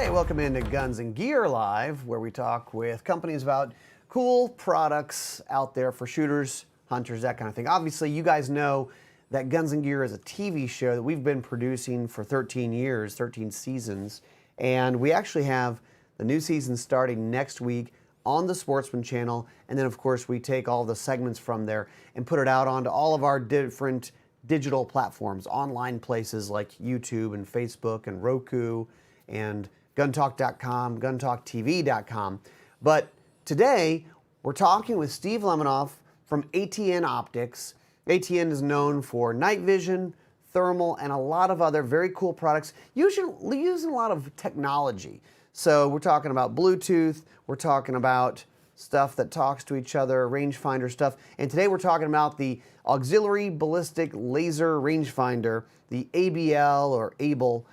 Hey, welcome into Guns and Gear Live, where we talk with companies about cool products out there for shooters, hunters, that kind of thing. Obviously, you guys know that Guns and Gear is a TV show that we've been producing for 13 years, 13 seasons, and we actually have the new season starting next week on the Sportsman channel, and then of course we take all the segments from there and put it out onto all of our different digital platforms, online places like YouTube and Facebook and Roku and guntalk.com, guntalktv.com. But today, we're talking with Steve Lemanoff from ATN Optics. ATN is known for night vision, thermal, and a lot of other very cool products, usually using a lot of technology. So we're talking about Bluetooth, we're talking about stuff that talks to each other, rangefinder stuff, and today we're talking about the Auxiliary Ballistic Laser Rangefinder, the ABL or ABL.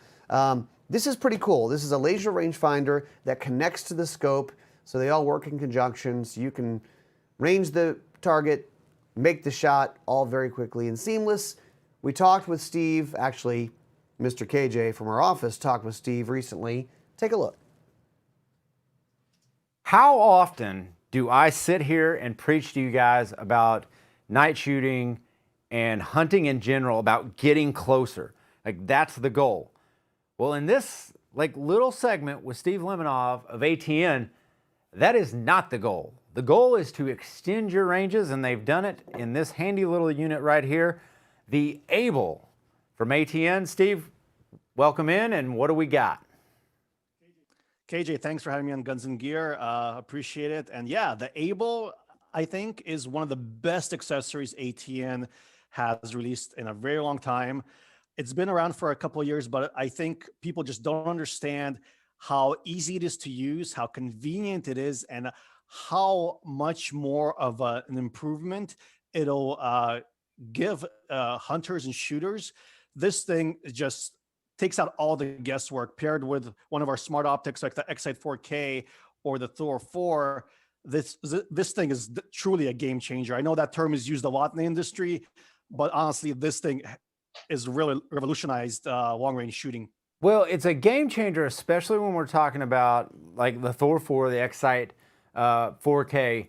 This is pretty cool. This is a laser rangefinder that connects to the scope, so they all work in conjunction, so you can range the target, make the shot all very quickly and seamless. We talked with Steve, actually, Mr. KJ from our office talked with Steve recently. Take a look. How often do I sit here and preach to you guys about night shooting and hunting in general, about getting closer? Like, that's the goal. Well, in this little segment with Steve Lemanoff of ATN, that is not the goal. The goal is to extend your ranges, and they've done it in this handy little unit right here, the ABL from ATN. Steve, welcome in, and what do we got? KJ, thanks for having me on Guns and Gear. Appreciate it. And yeah, the ABL, I think, is one of the best accessories ATN has released in a very long time. It's been around for a couple of years, but I think people just don't understand how easy it is to use, how convenient it is, and how much more of an improvement it'll give hunters and shooters. This thing just takes out all the guesswork. Paired with one of our smart optics like the X-Sight 4K or the Thor 4, this thing is truly a game changer. I know that term is used a lot in the industry, but honestly, this thing is really revolutionized long-range shooting. Well, it's a game changer, especially when we're talking about like the Thor 4, the X-Sight 4K,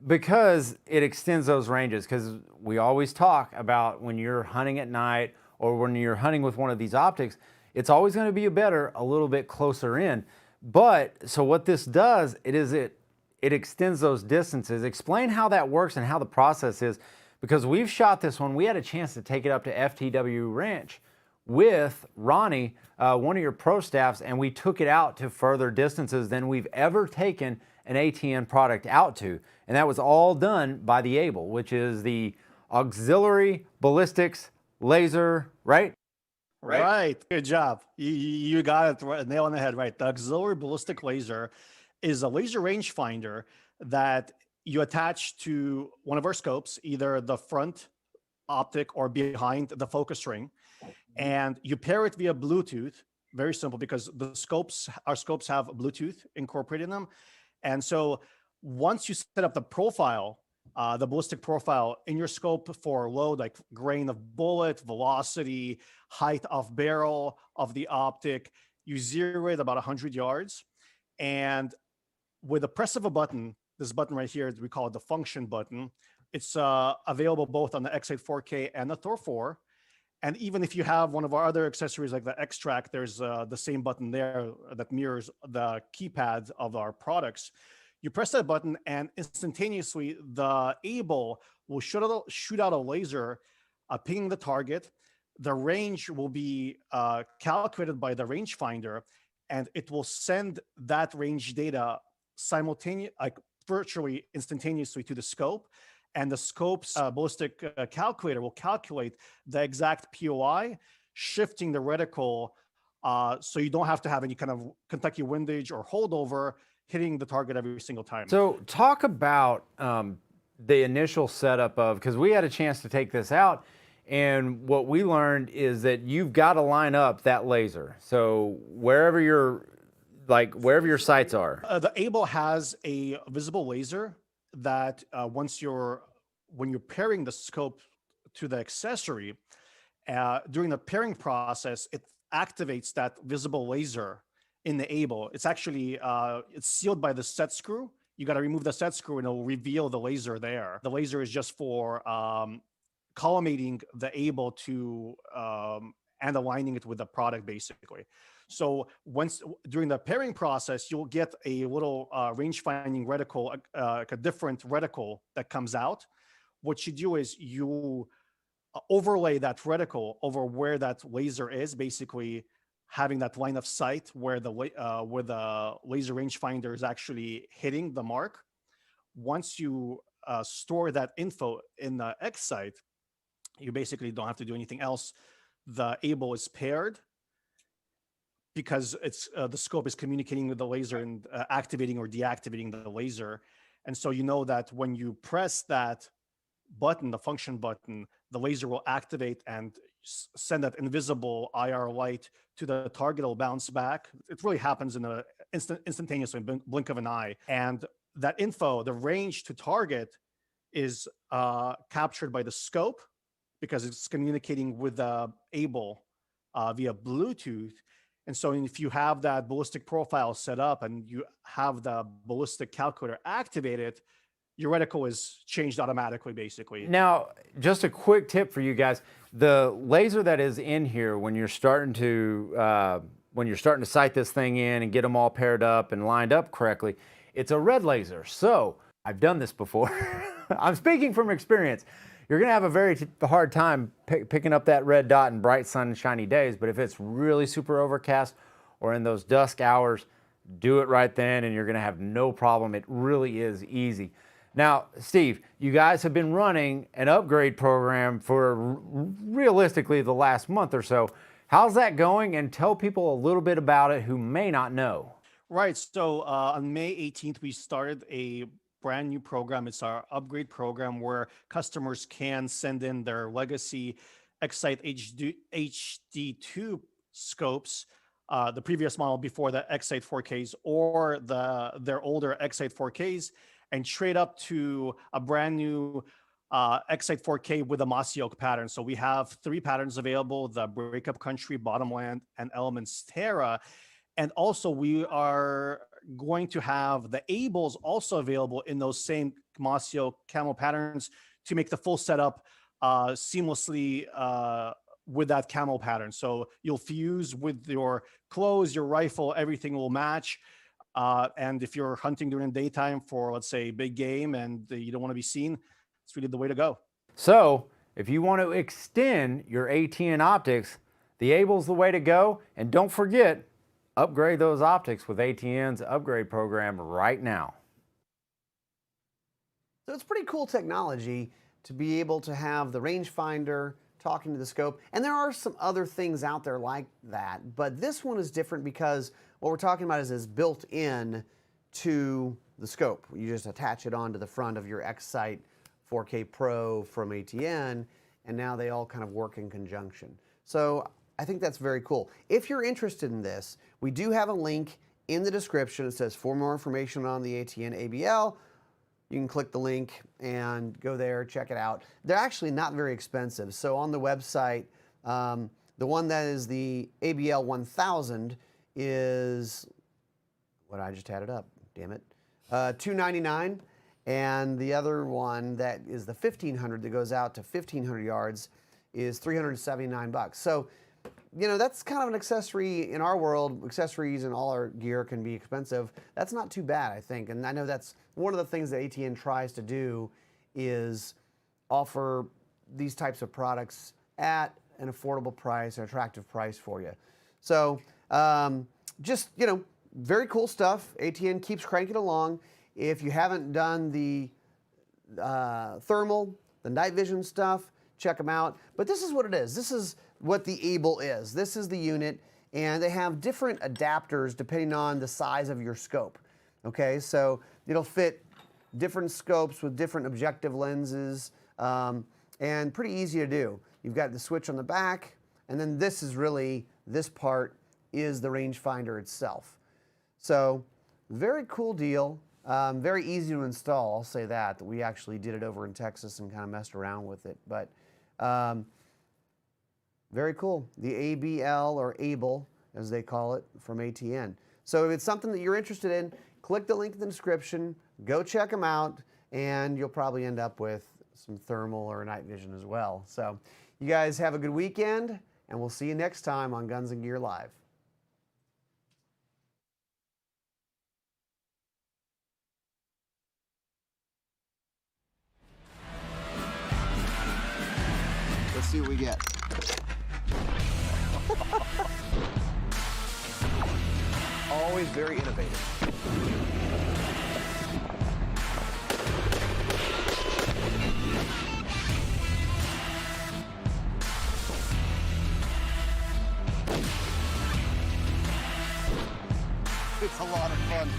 because it extends those ranges. Because we always talk about when you're hunting at night or when you're hunting with one of these optics, it's always going to be better a little bit closer in. But so what this does, it extends those distances. Explain how that works and how the process is, because we've shot this one. We had a chance to take it up to FTW Ranch with Ronnie, one of your pro staffs, and we took it out to further distances than we've ever taken an ATN product out to. And that was all done by the ABL, which is the Auxiliary Ballistics Laser, right? Right. Good job. You got it right, nail on the head, right? The Auxiliary Ballistic Laser is a laser rangefinder that you attach to one of our scopes, either the front optic or behind the focus ring, and you pair it via Bluetooth. Very simple, because our scopes have Bluetooth incorporated in them. And so once you set up the profile, the ballistic profile in your scope for load, like grain of bullet, velocity, height of barrel of the optic, you zero it about 100 yards. And with the press of a button, this button right here, we call it the function button. It's available both on the X-Sight 4K and the Thor 4. And even if you have one of our other accessories like the X-Track, there's the same button there that mirrors the keypads of our products. You press that button and instantaneously the ABL will shoot out a laser, pinging the target. The range will be calculated by the rangefinder, and it will send that range data virtually instantaneously to the scope. And the scope's ballistic calculator will calculate the exact POI, shifting the reticle so you don't have to have any kind of Kentucky windage or holdover hitting the target every single time. So talk about the initial setup of, because we had a chance to take this out, and what we learned is that you've got to line up that laser. So wherever your sights are. The ABL has a visible laser that when you're pairing the scope to the accessory, during the pairing process, it activates that visible laser in the ABL. It's actually it's sealed by the set screw. You got to remove the set screw and it'll reveal the laser there. The laser is just for collimating the ABL to and aligning it with the product basically. So once during the pairing process, you'll get a little range finding reticle, like a different reticle that comes out. What you do is you overlay that reticle over where that laser is, basically having that line of sight where the laser rangefinder is actually hitting the mark. Once you store that info in the X site, you basically don't have to do anything else. The ABL is paired because it's the scope is communicating with the laser and activating or deactivating the laser. And so you know that when you press that button, the function button, the laser will activate and send that invisible IR light to the target. It'll bounce back. It really happens in a instantaneously, blink of an eye. And that info, the range to target, is captured by the scope because it's communicating with the ABL via Bluetooth. And so if you have that ballistic profile set up and you have the ballistic calculator activated, your reticle is changed automatically, basically. Now, just a quick tip for you guys: the laser that is in here when you're starting to sight this thing in and get them all paired up and lined up correctly, it's a red laser. So I've done this before. I'm speaking from experience. You're going to have a very hard time picking up that red dot in bright sunshiny days, but if it's really super overcast or in those dusk hours, do it right then and you're going to have no problem. It really is easy. Now, Steve, you guys have been running an upgrade program for realistically the last month or so. How's that going? And tell people a little bit about it who may not know. Right. So on May 18th, we started a brand new program. It's our upgrade program where customers can send in their legacy X-Sight HD2 scopes, the previous model before the X-Sight 4Ks, or their older X-Sight 4Ks, and trade up to a brand new X-Sight 4K with a mossy oak pattern. So we have 3 patterns available: the Breakup Country, Bottomland, and Elements Terra. And also we are going to have the ABLs also available in those same mossy oak camo patterns to make the full setup seamlessly with that camo pattern. So you'll fuse with your clothes, your rifle, everything will match. And if you're hunting during the daytime for, let's say, big game and you don't want to be seen, it's really the way to go. So if you want to extend your ATN optics, the ABL's the way to go. And don't forget, upgrade those optics with ATN's upgrade program right now. So it's pretty cool technology to be able to have the rangefinder talking to the scope. And there are some other things out there like that, but this one is different because what we're talking about is built in to the scope. You just attach it onto the front of your X-Sight 4K Pro from ATN, and now they all kind of work in conjunction. So I think that's very cool. If you're interested in this, we do have a link in the description. It says for more information on the ATN ABL. You can click the link and go there, check it out. They're actually not very expensive. So on the website, the one that is the ABL 1000 is, what, I just had it up, damn it, $299. And the other one that is the 1500 that goes out to 1500 yards is $379. So, you know, that's kind of an accessory in our world. Accessories and all our gear can be expensive. That's not too bad, I think. And I know that's one of the things that ATN tries to do is offer these types of products at an affordable price, an attractive price for you. So just, you know, very cool stuff. ATN keeps cranking along. If you haven't done the thermal, the night vision stuff, check them out. But this is what it is. This is what the ABL is. This is the unit, and they have different adapters depending on the size of your scope. Okay, so it'll fit different scopes with different objective lenses, and pretty easy to do. You've got the switch on the back, and then this part is the rangefinder itself. So very cool deal. Very easy to install, I'll say that. We actually did it over in Texas and kind of messed around with it. But very cool. The ABL, or ABL, as they call it, from ATN. So if it's something that you're interested in, click the link in the description, go check them out, and you'll probably end up with some thermal or night vision as well. So you guys have a good weekend, and we'll see you next time on Guns and Gear Live. Let's see what we get. Always very innovative. It's a lot of fun.